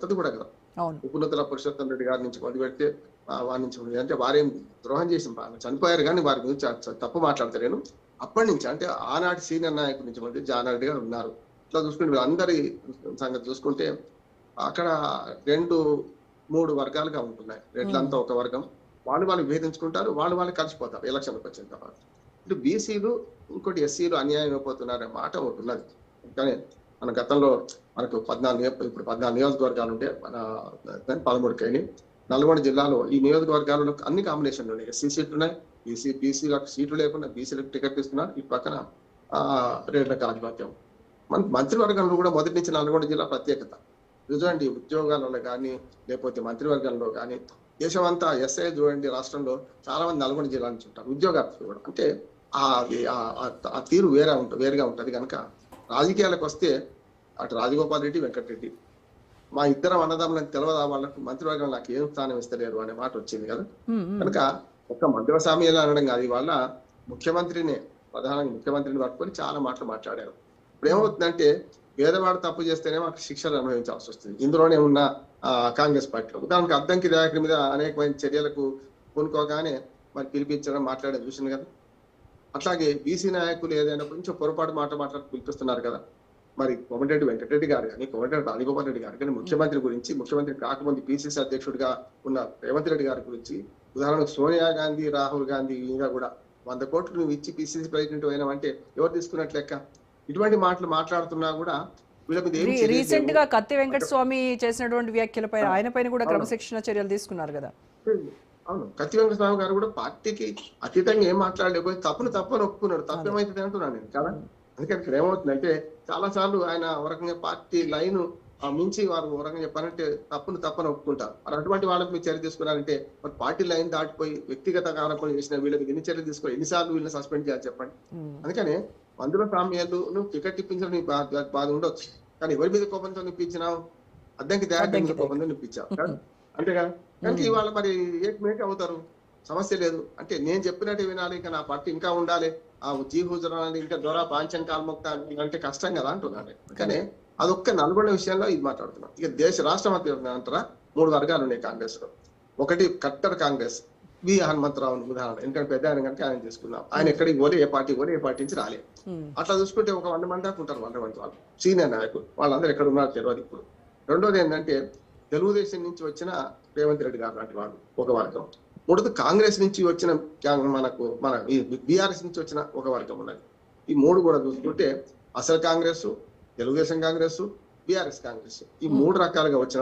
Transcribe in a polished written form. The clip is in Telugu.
కొత్తది కూడా కదా. ఉపనతుల పురుషోత్తం రెడ్డి గారి నుంచి మొదలు పెడితే వారి నుంచి అంటే వారేం ద్రోహం చేసి చనిపోయారు కానీ వారి గురించి తప్పు మాట్లాడతలేను. అప్పటి నుంచి అంటే ఆనాటి సీనియర్ నాయకుడి నుంచి మొదలు జానారెడ్డి గారు ఉన్నారు. ఇట్లా చూసుకుంటే అందరి సంగతి చూసుకుంటే అక్కడ 2-3 వర్గాలుగా ఉంటున్నాయి. రెడ్లంతా ఒక వర్గం, వాళ్ళు విభేదించుకుంటారు, వాళ్ళు కలిసిపోతారు ఎలక్షన్కి వచ్చిన తర్వాత. ఇటు బీసీలు ఇంకోటి ఎస్సీలు అన్యాయం అయిపోతున్నారనే మాట ఒకటి ఉన్నది. కానీ మన గతంలో మనకు 14 నియోజకవర్గాలు ఉంటే మన 13 అయినాయి. నల్గొండ జిల్లాలో ఈ నియోజకవర్గాలలో అన్ని కాంబినేషన్లు ఉన్నాయి. ఎస్సీ సీట్లు ఉన్నాయి, బీసీలకు సీట్లు లేకుండా బీసీలకు టికెట్ ఇస్తున్నారు. ఇటు పక్కన రేట్లకు ఆధిపత్యం. మన మంత్రివర్గంలో కూడా మొదటి నుంచి నల్గొండ జిల్లా ప్రత్యేకత. చూడండి, ఉద్యోగాలలో కానీ లేకపోతే మంత్రివర్గంలో కానీ దేశమంతా ఎస్ఐ చూడండి, రాష్ట్రంలో చాలా మంది నల్గొండ జిల్లా నుంచి ఉంటారు ఉద్యోగార్థులు కూడా. అంటే ఆ తీరు వేరుగా ఉంటది కనుక రాజకీయాలకు వస్తే అటు రాజగోపాల్ రెడ్డి, వెంకటరెడ్డి మా ఇద్దరం అన్నదమ్ములకు తెలవదా వాళ్ళకు మంత్రివర్గం నాకు ఏం స్థానం ఇస్తలేరు అనే మాట వచ్చింది కదా. కనుక ఒక్క మధ్యవసామ్యాలు అనడం కాదు, వాళ్ళ ప్రధానంగా ముఖ్యమంత్రిని పట్టుకొని చాలా మాటలు మాట్లాడారు. ఇప్పుడు ఏమవుతుందంటే పేదవాడు తప్పు చేస్తేనే మాకు శిక్షలు అనుభవించాల్సి వస్తుంది. ఇందులోనే ఉన్న కాంగ్రెస్ పార్టీలో ఉదాహరణకు అద్దంకి దయాకర్ మీద అనేకమైన చర్యలకు పూనుకోగానే మరి పిలిపించడం మాట్లాడేది చూసింది కదా. అట్లాగే బీసీ నాయకులు ఏదైనా కొంచెం పొరపాటు మాట్లాడి పిలిపిస్తున్నారు కదా. మరి కోమటిరెడ్డి వెంకటరెడ్డి గారు కానీ కోమటిరెడ్డి రాజగోపాల్ రెడ్డి గారు కానీ ముఖ్యమంత్రి కాకముందు పిసిసి అధ్యక్షుడిగా ఉన్న రేవంత్ రెడ్డి గారి గురించి ఉదాహరణకు సోనియా గాంధీ, రాహుల్ గాంధీ ఇంకా కూడా 100 కోట్లు నువ్వు ఇచ్చి పిసిసి ప్రెసిడెంట్ అయినావంటే ఎవరు తీసుకున్నట్లు లెక్క. ఇటువంటి మాటలు మాట్లాడుతున్నా కూడా రీసెంట్ గా కత్తి వెంకటస్వామి చేసినటువంటి వ్యాఖ్యలపై ఆయన పైన కూడా క్రమశిక్షణ చర్యలు తీసుకున్నారు కదా. అవును, కత్తి వెంకటస్వామి గారు కూడా పార్టీకి అతీతంగా ఏం మాట్లాడలేకపోతే తప్పని ఒప్పుకున్నాడు. తప్పేమైతుంది అంటున్నాను నేను కదా. అందుకని ఇక్కడ ఏమవుతుందంటే చాలా సార్లు ఆయన వరకంగా పార్టీ లైన్ మించి వారు వరకంగా చెప్పారంటే తప్పని ఒప్పుకుంటారు. మరి అటువంటి వాళ్ళకి మీరు చర్య తీసుకున్నారంటే మరి పార్టీ లైన్ దాటిపోయి వ్యక్తిగత ఆరోపణలు చేసిన వీళ్ళకి ఎన్ని చర్యలు తీసుకోవాలి, ఎన్నిసార్లు వీళ్ళని సస్పెండ్ చేయాలి చెప్పండి. అందుకని మందుల సామ్యాలు నువ్వు టికెట్ ఇప్పించడం నీకు బాధ ఉండొచ్చు, కానీ ఎవరి మీద కోపంతో నిప్పించినావు? అద్దంకి దయాకర్ మీద కోపంతో నిప్పించావు అంతేగా. కానీ ఇవాళ మరి ఏకమేక అవుతారు, సమస్య లేదు. అంటే నేను చెప్పినట్టు వినాలి, ఇంకా నా పార్టీ ఇంకా ఉండాలి, ఆ జీహూజరాన్ని ఇంకా ద్వారా పాంచన్ కాల్మొక్త అంటే కష్టం కదా అంటున్నాను. కానీ అదొక్క నల్గొండ విషయంలో ఇది మాట్లాడుతున్నాం. ఇక రాష్ట్ర మధ్య అంటారా 3 వర్గాలు ఉన్నాయి కాంగ్రెస్ లో. ఒకటి కట్టర్ కాంగ్రెస్, వి హనుమంతరావు ఉదాహరణ, ఎందుకంటే పెద్ద ఆయన కనుక ఆయన తీసుకున్నాం. ఆయన ఎక్కడికి పోలే, ఏ పార్టీ నుంచి రాలేదు. అట్లా చూసుకుంటే ఒక 100 మంది దాకా ఉంటారు. 100 మంది వాళ్ళు సీనియర్ నాయకులు, వాళ్ళందరూ ఎక్కడ ఉన్నారు తెలియదు ఇప్పుడు. రెండోది ఏంటంటే తెలుగుదేశం నుంచి వచ్చిన రేవంత్ రెడ్డి గారు లాంటి వాళ్ళు ఒక వర్గం. మూడోది కాంగ్రెస్ నుంచి వచ్చిన మన బీఆర్ఎస్ నుంచి వచ్చిన ఒక వర్గం ఉన్నది. ఈ 3 కూడా చూసుకుంటే అసలు కాంగ్రెస్, తెలుగుదేశం కాంగ్రెస్, బీఆర్ఎస్ కాంగ్రెస్, ఈ 3 రకాలుగా వచ్చిన